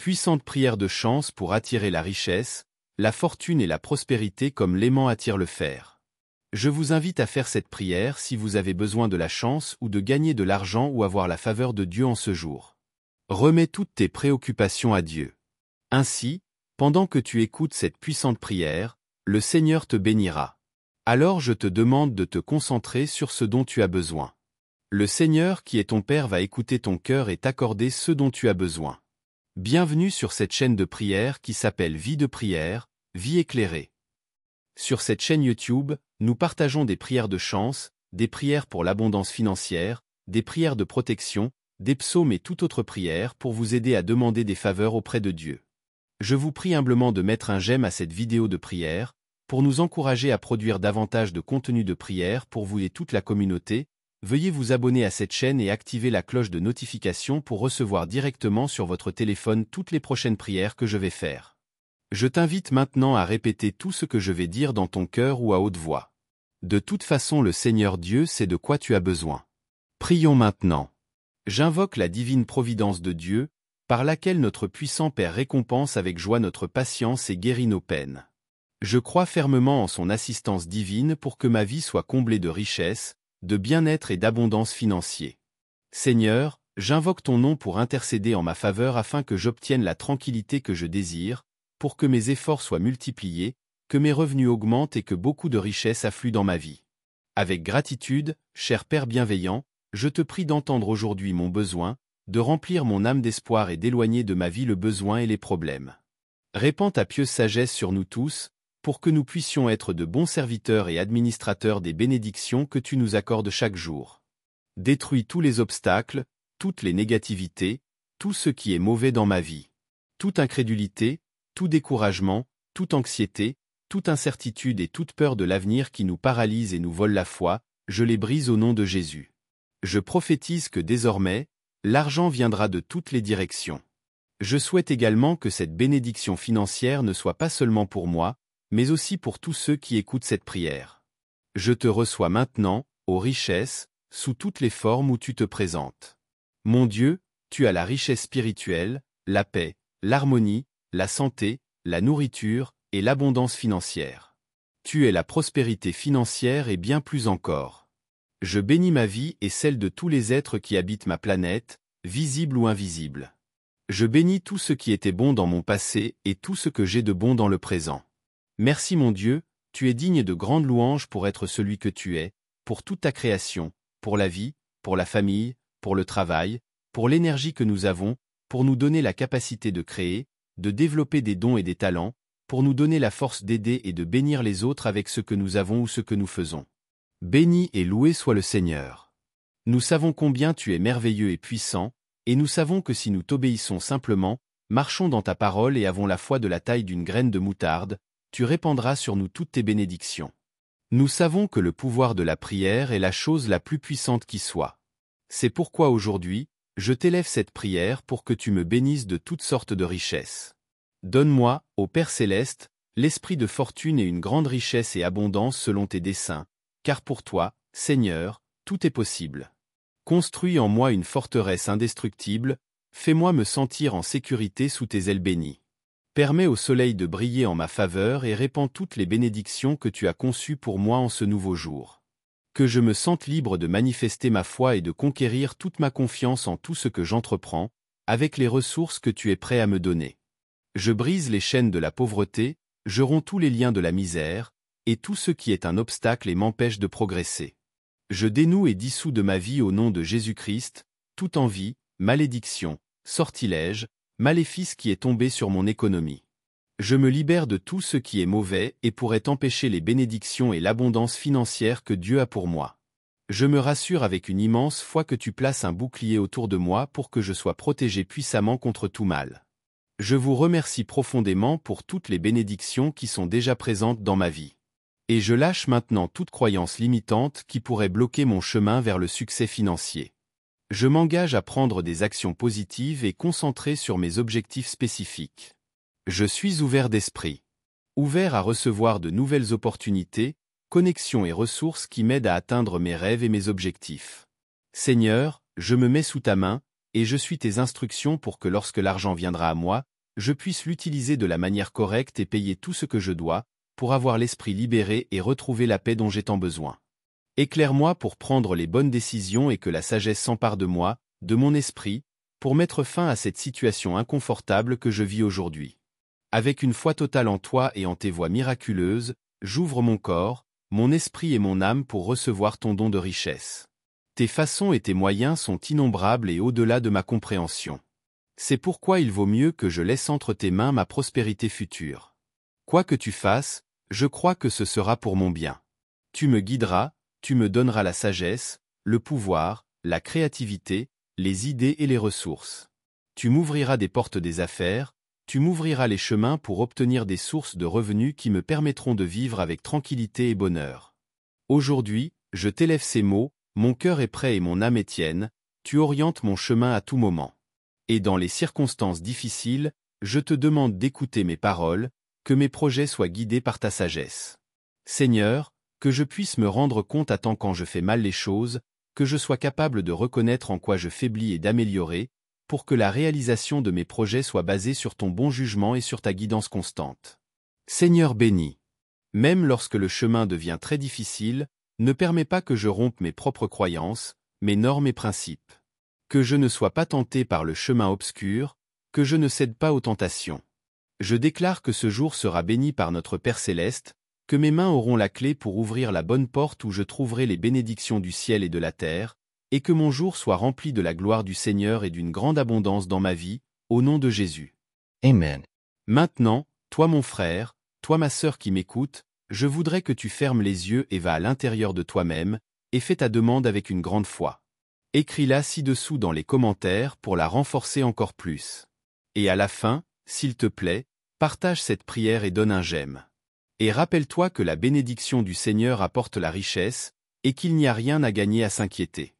Puissante prière de chance pour attirer la richesse, la fortune et la prospérité comme l'aimant attire le fer. Je vous invite à faire cette prière si vous avez besoin de la chance ou de gagner de l'argent ou avoir la faveur de Dieu en ce jour. Remets toutes tes préoccupations à Dieu. Ainsi, pendant que tu écoutes cette puissante prière, le Seigneur te bénira. Alors je te demande de te concentrer sur ce dont tu as besoin. Le Seigneur qui est ton Père va écouter ton cœur et t'accorder ce dont tu as besoin. Bienvenue sur cette chaîne de prière qui s'appelle Vie de prière, Vie éclairée. Sur cette chaîne YouTube, nous partageons des prières de chance, des prières pour l'abondance financière, des prières de protection, des psaumes et toute autre prière pour vous aider à demander des faveurs auprès de Dieu. Je vous prie humblement de mettre un j'aime à cette vidéo de prière, pour nous encourager à produire davantage de contenu de prière pour vous et toute la communauté. Veuillez vous abonner à cette chaîne et activer la cloche de notification pour recevoir directement sur votre téléphone toutes les prochaines prières que je vais faire. Je t'invite maintenant à répéter tout ce que je vais dire dans ton cœur ou à haute voix. De toute façon, le Seigneur Dieu sait de quoi tu as besoin. Prions maintenant. J'invoque la divine providence de Dieu, par laquelle notre puissant Père récompense avec joie notre patience et guérit nos peines. Je crois fermement en son assistance divine pour que ma vie soit comblée de richesses, de bien-être et d'abondance financière. Seigneur, j'invoque ton nom pour intercéder en ma faveur afin que j'obtienne la tranquillité que je désire, pour que mes efforts soient multipliés, que mes revenus augmentent et que beaucoup de richesses affluent dans ma vie. Avec gratitude, cher Père bienveillant, je te prie d'entendre aujourd'hui mon besoin, de remplir mon âme d'espoir et d'éloigner de ma vie le besoin et les problèmes. Répands ta pieuse sagesse sur nous tous, pour que nous puissions être de bons serviteurs et administrateurs des bénédictions que tu nous accordes chaque jour. Détruis tous les obstacles, toutes les négativités, tout ce qui est mauvais dans ma vie. Toute incrédulité, tout découragement, toute anxiété, toute incertitude et toute peur de l'avenir qui nous paralyse et nous vole la foi, je les brise au nom de Jésus. Je prophétise que désormais, l'argent viendra de toutes les directions. Je souhaite également que cette bénédiction financière ne soit pas seulement pour moi, mais aussi pour tous ceux qui écoutent cette prière. Je te reçois maintenant, ô richesse, sous toutes les formes où tu te présentes. Mon Dieu, tu as la richesse spirituelle, la paix, l'harmonie, la santé, la nourriture et l'abondance financière. Tu es la prospérité financière et bien plus encore. Je bénis ma vie et celle de tous les êtres qui habitent ma planète, visibles ou invisibles. Je bénis tout ce qui était bon dans mon passé et tout ce que j'ai de bon dans le présent. Merci mon Dieu, tu es digne de grandes louanges pour être celui que tu es, pour toute ta création, pour la vie, pour la famille, pour le travail, pour l'énergie que nous avons, pour nous donner la capacité de créer, de développer des dons et des talents, pour nous donner la force d'aider et de bénir les autres avec ce que nous avons ou ce que nous faisons. Béni et loué soit le Seigneur. Nous savons combien tu es merveilleux et puissant, et nous savons que si nous t'obéissons simplement, marchons dans ta parole et avons la foi de la taille d'une graine de moutarde, tu répandras sur nous toutes tes bénédictions. Nous savons que le pouvoir de la prière est la chose la plus puissante qui soit. C'est pourquoi aujourd'hui, je t'élève cette prière pour que tu me bénisses de toutes sortes de richesses. Donne-moi, ô Père céleste, l'esprit de fortune et une grande richesse et abondance selon tes desseins, car pour toi, Seigneur, tout est possible. Construis en moi une forteresse indestructible, fais-moi me sentir en sécurité sous tes ailes bénies. Permets au soleil de briller en ma faveur et répands toutes les bénédictions que tu as conçues pour moi en ce nouveau jour. Que je me sente libre de manifester ma foi et de conquérir toute ma confiance en tout ce que j'entreprends, avec les ressources que tu es prêt à me donner. Je brise les chaînes de la pauvreté, je romps tous les liens de la misère, et tout ce qui est un obstacle et m'empêche de progresser. Je dénoue et dissous de ma vie au nom de Jésus-Christ, toute envie, malédiction, sortilège, maléfice qui est tombé sur mon économie. Je me libère de tout ce qui est mauvais et pourrait empêcher les bénédictions et l'abondance financière que Dieu a pour moi. Je me rassure avec une immense foi que tu places un bouclier autour de moi pour que je sois protégé puissamment contre tout mal. Je vous remercie profondément pour toutes les bénédictions qui sont déjà présentes dans ma vie. Et je lâche maintenant toute croyance limitante qui pourrait bloquer mon chemin vers le succès financier. Je m'engage à prendre des actions positives et concentrées sur mes objectifs spécifiques. Je suis ouvert d'esprit. Ouvert à recevoir de nouvelles opportunités, connexions et ressources qui m'aident à atteindre mes rêves et mes objectifs. Seigneur, je me mets sous ta main, et je suis tes instructions pour que lorsque l'argent viendra à moi, je puisse l'utiliser de la manière correcte et payer tout ce que je dois, pour avoir l'esprit libéré et retrouver la paix dont j'ai tant besoin. Éclaire-moi pour prendre les bonnes décisions et que la sagesse s'empare de moi, de mon esprit, pour mettre fin à cette situation inconfortable que je vis aujourd'hui. Avec une foi totale en toi et en tes voies miraculeuses, j'ouvre mon corps, mon esprit et mon âme pour recevoir ton don de richesse. Tes façons et tes moyens sont innombrables et au-delà de ma compréhension. C'est pourquoi il vaut mieux que je laisse entre tes mains ma prospérité future. Quoi que tu fasses, je crois que ce sera pour mon bien. Tu me guideras, tu me donneras la sagesse, le pouvoir, la créativité, les idées et les ressources. Tu m'ouvriras des portes des affaires, tu m'ouvriras les chemins pour obtenir des sources de revenus qui me permettront de vivre avec tranquillité et bonheur. Aujourd'hui, je t'élève ces mots, mon cœur est prêt et mon âme est tienne, tu orientes mon chemin à tout moment. Et dans les circonstances difficiles, je te demande d'écouter mes paroles, que mes projets soient guidés par ta sagesse. Seigneur, que je puisse me rendre compte à temps quand je fais mal les choses, que je sois capable de reconnaître en quoi je faiblis et d'améliorer, pour que la réalisation de mes projets soit basée sur ton bon jugement et sur ta guidance constante. Seigneur béni. Même lorsque le chemin devient très difficile, ne permets pas que je rompe mes propres croyances, mes normes et principes. Que je ne sois pas tenté par le chemin obscur, que je ne cède pas aux tentations. Je déclare que ce jour sera béni par notre Père Céleste, que mes mains auront la clé pour ouvrir la bonne porte où je trouverai les bénédictions du ciel et de la terre, et que mon jour soit rempli de la gloire du Seigneur et d'une grande abondance dans ma vie, au nom de Jésus. Amen. Maintenant, toi mon frère, toi ma sœur qui m'écoute, je voudrais que tu fermes les yeux et vas à l'intérieur de toi-même, et fais ta demande avec une grande foi. Écris-la ci-dessous dans les commentaires pour la renforcer encore plus. Et à la fin, s'il te plaît, partage cette prière et donne un j'aime. Et rappelle-toi que la bénédiction du Seigneur apporte la richesse, et qu'il n'y a rien à gagner à s'inquiéter.